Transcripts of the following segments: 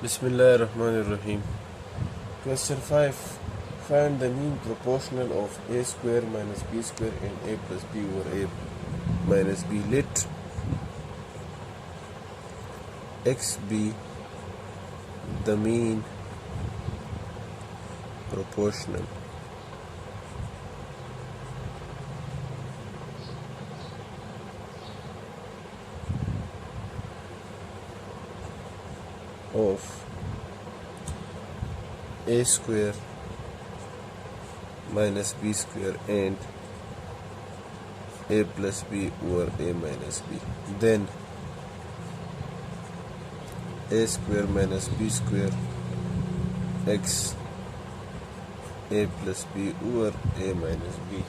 Bismillahirrahmanirrahim. Question 5. Find the mean proportional of a square minus b square and a plus b over a minus b. Let x be the mean proportional of a square minus b square and a plus b over a minus b. Then a square minus b square x a plus b over a minus b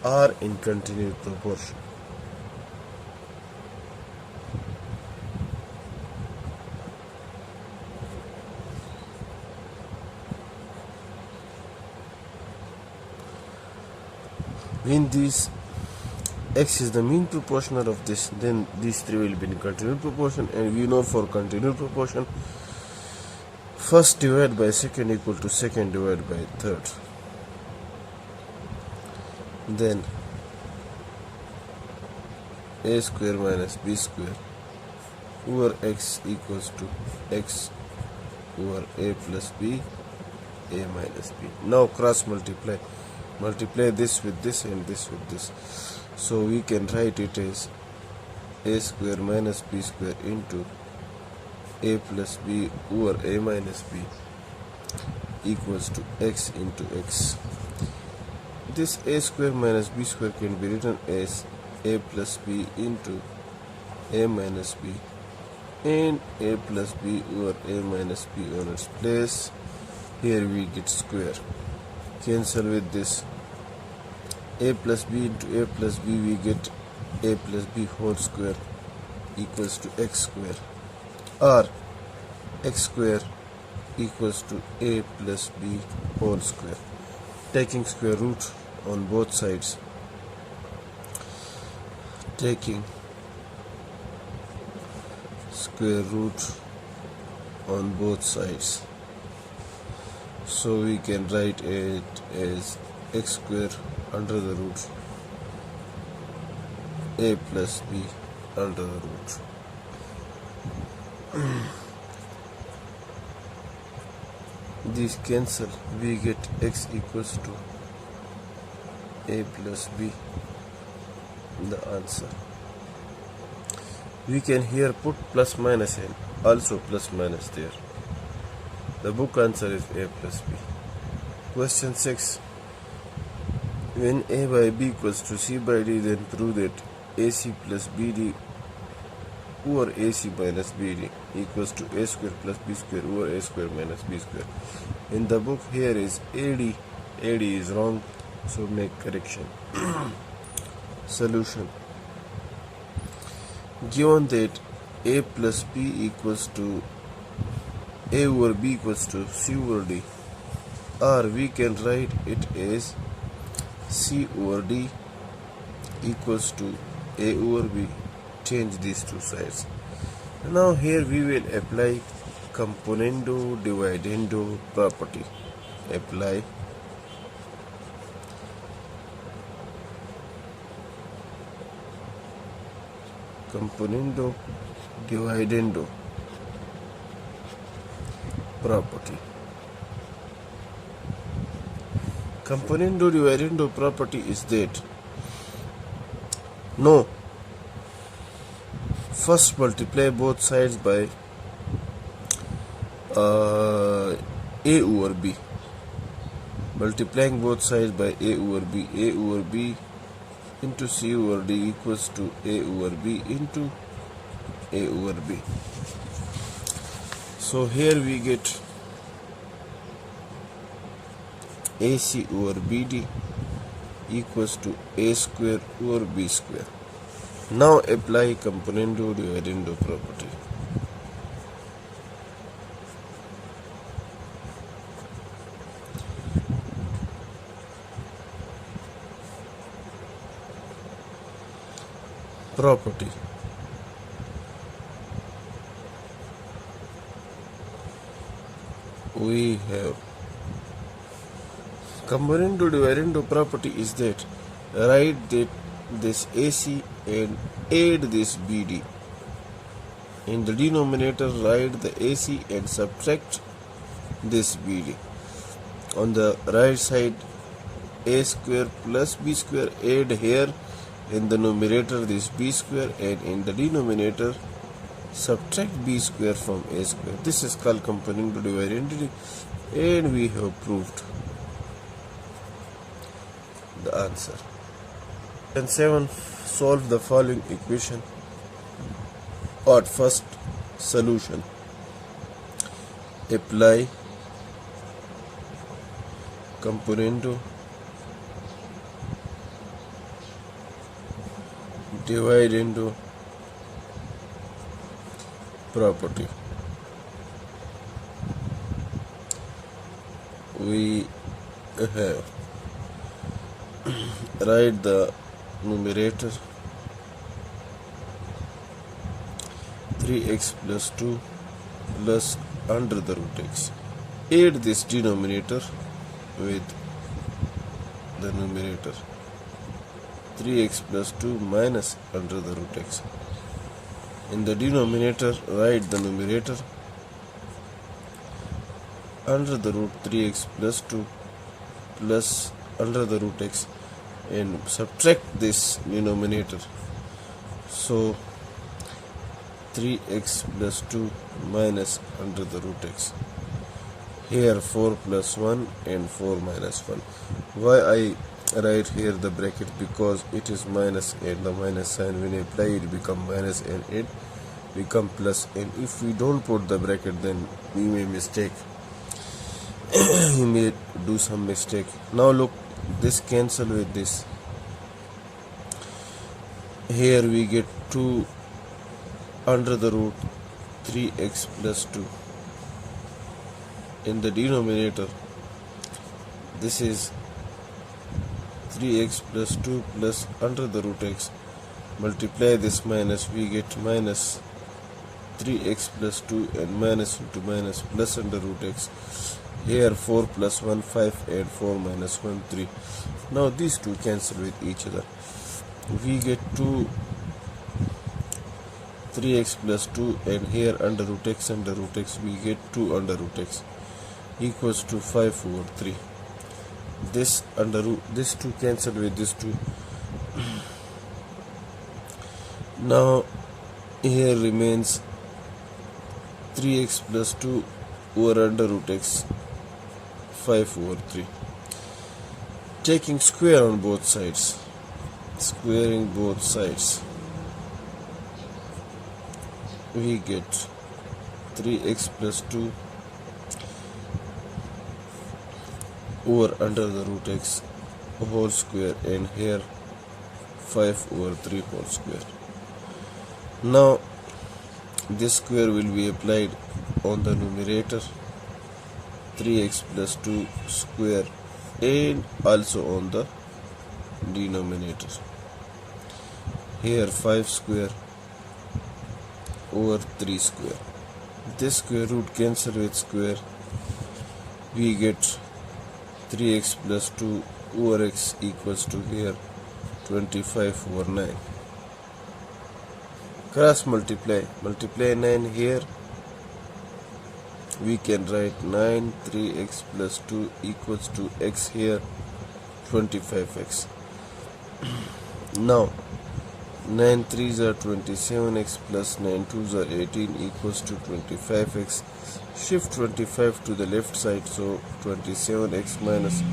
are in continued proportion. When these x is the mean proportional of this, then these three will be in continued proportion, and we know for continued proportion, first divided by second equal to second divided by third. Then a square minus b square over x equals to x over a plus b, a minus b. Now cross multiply. Multiply this with this and this with this. So we can write it as a square minus b square into a plus b over a minus b equals to x into x. This a square minus b square can be written as a plus b into a minus b and a plus b over a minus b on its place. Here we get square. Cancel with this. A plus b into a plus b, we get a plus b whole square equals to x square, or x square equals to a plus b whole square. Taking square root on both sides. Taking square root on both sides. So we can write it as x square under the root a plus b under the root. These cancel, we get x equals to a plus b, the answer. We can here put plus minus and also plus minus there. The book answer is a plus b. Question 6. When a by b equals to c by d, then prove that ac plus bd over ac minus bd equals to a square plus b square over a square minus b square. In the book here is ad. Ad is wrong, so make correction. Solution. Given that a plus b equals to a over b equals to c over d, or we can write it as c over d equals to a over b. Change these two sides. Now here we will apply componendo dividendo property. Apply componendo dividendo property. Componendo dividendo property is that no, first multiply both sides by a over b. Multiplying both sides by a over b into c over d equals to a over b into a over b. So here we get ac over bd equals to a square over b square. Now apply componendo dividendo property. Property. we have component to dividend to property is that write that this AC and add this BD. In the denominator, write the AC and subtract this BD. On the right side, A square plus B square, add here in the numerator this B square, and in the denominator subtract B square from A square. This is called component to divide entity, and we have proved the answer. And 7. Solve the following equation. At first, solution. Apply component to divide into property. We have write the numerator 3x plus 2 plus under the root x. Add this denominator with the numerator 3x plus 2 minus under the root x. In the denominator, write the numerator under the root 3x plus 2 plus under the root x, and subtract this denominator. So 3x plus 2 minus under the root x. Here 4 plus 1 and 4 minus 1. Why I write here the bracket? Because it is minus, and the minus sign when I apply it become minus and it become plus, and if we don't put the bracket then we may mistake. We may do some mistake. Now look, this cancel with this. Here we get 2 under the root 3x plus 2. In the denominator, this is 3x plus 2 plus under the root x. Multiply this minus, we get minus 3x plus 2 and minus into minus plus under root x. Here 4 plus 1 5 and 4 minus 1 3. Now these two cancel with each other. We get 2 3x plus 2, and here under root x we get 2 under root x equals to 5 over 3. This under root, this 2 cancel with this 2. Now here remains 3x plus 2 over under root x 5 over 3. Taking square on both sides, squaring both sides, we get 3x plus 2 over under the root x whole square, and here 5 over 3 whole square. Now this square will be applied on the numerator 3x plus 2 square, and also on the denominator. Here 5 square over 3 square. This square root cancel with square. We get 3x plus 2 over x equals to here 25 over 9. Cross multiply. Multiply 9 here. We can write 9 3x plus 2 equals to x here 25x. Now 9 3s are 27x plus 9 2s are 18 equals to 25x. Shift 25 to the left side, so 27x minus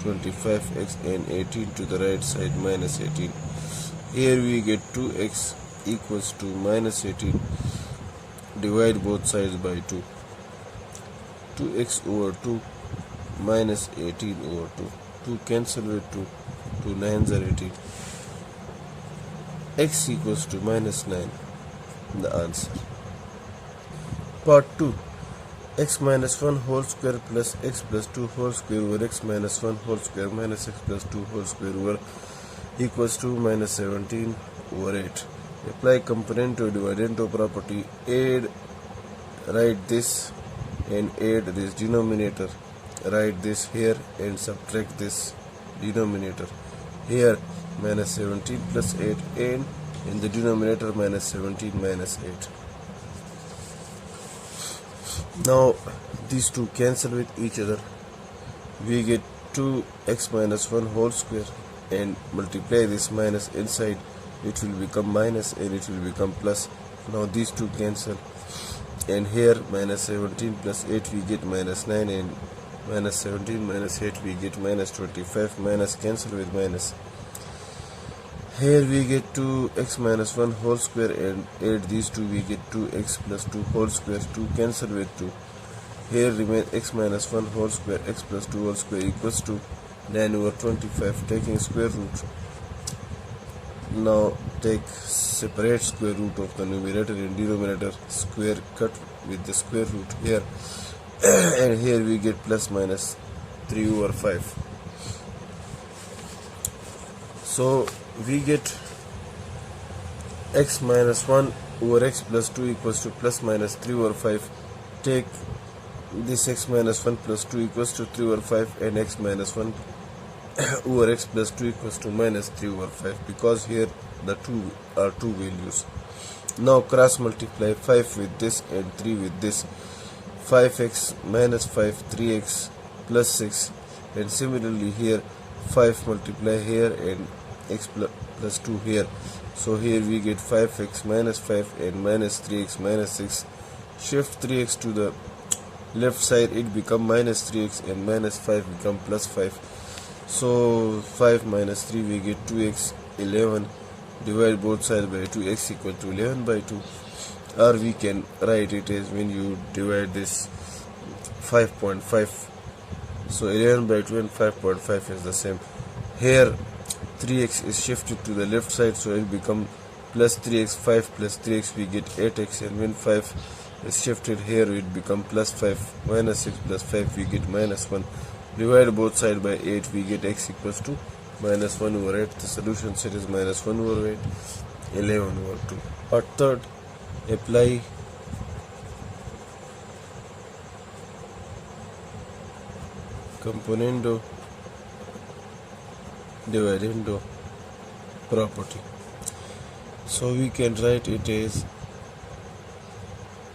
25x, and 18 to the right side minus 18. Here we get 2x equals to minus 18. Divide both sides by 2. 2x over 2 minus 18 over 2. 2 cancel with 2. 2 9s are 18. X equals to minus 9. The answer. Part 2. X minus 1 whole square plus x plus 2 whole square over x minus 1 whole square minus x plus 2 whole square over equals to minus 17 over 8. Apply component to dividend to property. Add, write this and add this denominator. Write this here and subtract this denominator. Here minus 17 plus 8, and in the denominator minus 17 minus 8. Now these two cancel with each other. We get 2x minus 1 whole square, and multiply this minus inside, it will become minus and it will become plus. Now these two cancel, and here minus 17 plus 8 we get minus 9, and minus 17 minus 8 we get minus 25. Minus cancel with minus. Here we get 2x minus 1 whole square, and add these two, we get 2x plus 2 whole square. 2 cancel with 2. Here remain x minus 1 whole square, x plus 2 whole square equals to 9 over 25, taking square root. Now take separate square root of the numerator and denominator, square cut with the square root here, and here we get plus minus 3 over 5. So we get x minus 1 over x plus 2 equals to plus minus 3 over 5. Take this x minus 1 plus 2 equals to 3 over 5, and x minus 1 over x plus 2 equals to minus 3 over 5, because here the two are two values. Now cross multiply 5 with this and 3 with this. 5x minus 5, 3x plus 6, and similarly here 5 multiply here and x plus 2 here. So here we get 5x minus 5 and minus 3x minus 6. Shift 3x to the left side, it become minus 3x, and minus 5 become plus 5. So 5 minus 3 we get 2x. 11, divide both sides by 2, x equal to 11 by 2, or we can write it as, when you divide this, 5.5. so 11 by 2 and 5.5 is the same. Here 3x is shifted to the left side, so it become plus 3x. 5 plus 3x we get 8x, and when 5 is shifted here, it become plus 5. Minus 6 plus 5 we get minus 1. Divide both sides by 8, we get x equals to minus 1 over 8. The solution set is minus 1 over 8, 11 over 2. Part third, apply componendo dividendo property. So we can write it as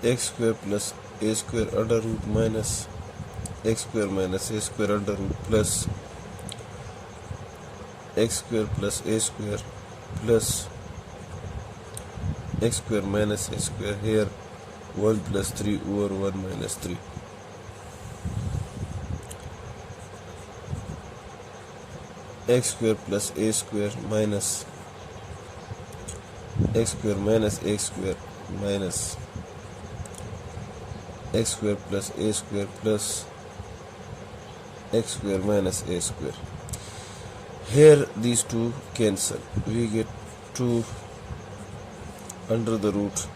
x square plus a square under root minus x square minus a square under root plus x square plus a square plus x square minus a square. Here 1 plus 3 over 1 minus 3. X square plus a square minus x square minus a square minus x square plus a square plus x square minus a square. Here these two cancel. We get 2 under the root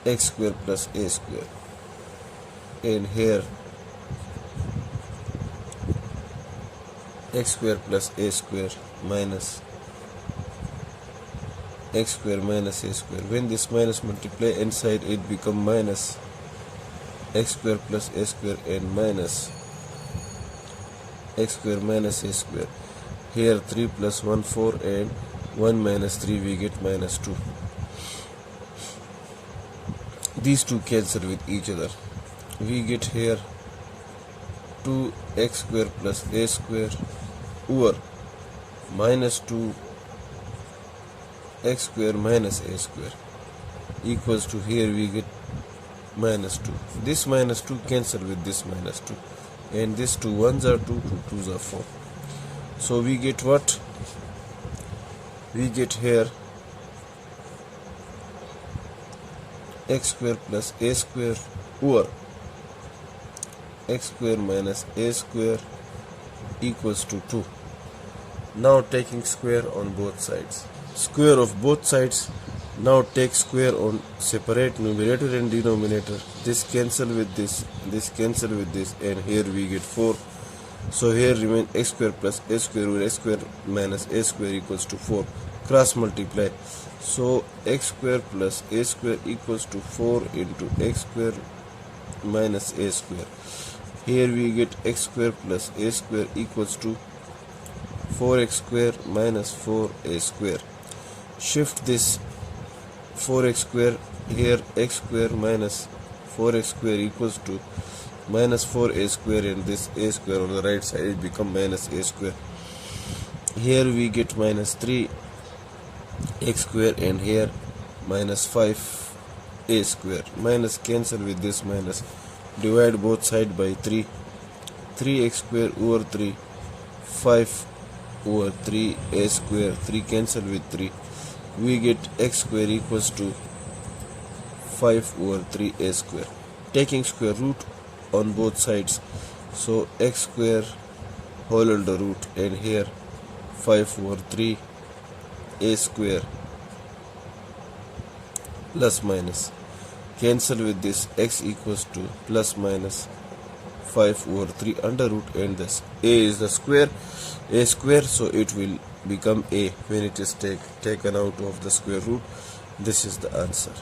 x square plus a square, and here x square plus a square minus x square minus a square. When this minus multiply inside, it become minus x square plus a square and minus x square minus a square. Here 3 plus 1 4, and 1 minus 3 we get minus 2. These two cancel with each other. We get here 2x square plus a square over minus 2 x square minus a square equals to, here we get minus 2. This minus 2 cancel with this minus 2, and this 2 1s are 2, 2 2s are 4. So we get what? We get here x square plus a square over x square minus a square equals to 2. Now taking square on both sides. Square of both sides. Now take square on separate numerator and denominator. This cancel with this cancel with this, and here we get 4. So here remain x square plus a square over x square minus a square equals to 4. cross multiply. So x square plus a square equals to 4 into x square minus a square. Here we get x square plus a square equals to 4x square minus 4a square. Shift this 4x square here, x square minus 4x square equals to minus 4a square, and this a square on the right side it become minus a square. Here we get minus 3x square, and here minus 5a square. Minus cancel with this minus. Divide both side by 3. 3x square over 3. 5 over 3a square. 3 cancel with 3. We get x square equals to 5 over 3a square. Taking square root on both sides. So x square whole under root, and here 5 over 3a square plus minus. Cancel with this, x equals to plus minus 5 over 3 under root, and this a is the square, a square, so it will become a when it is taken out of the square root. This is the answer.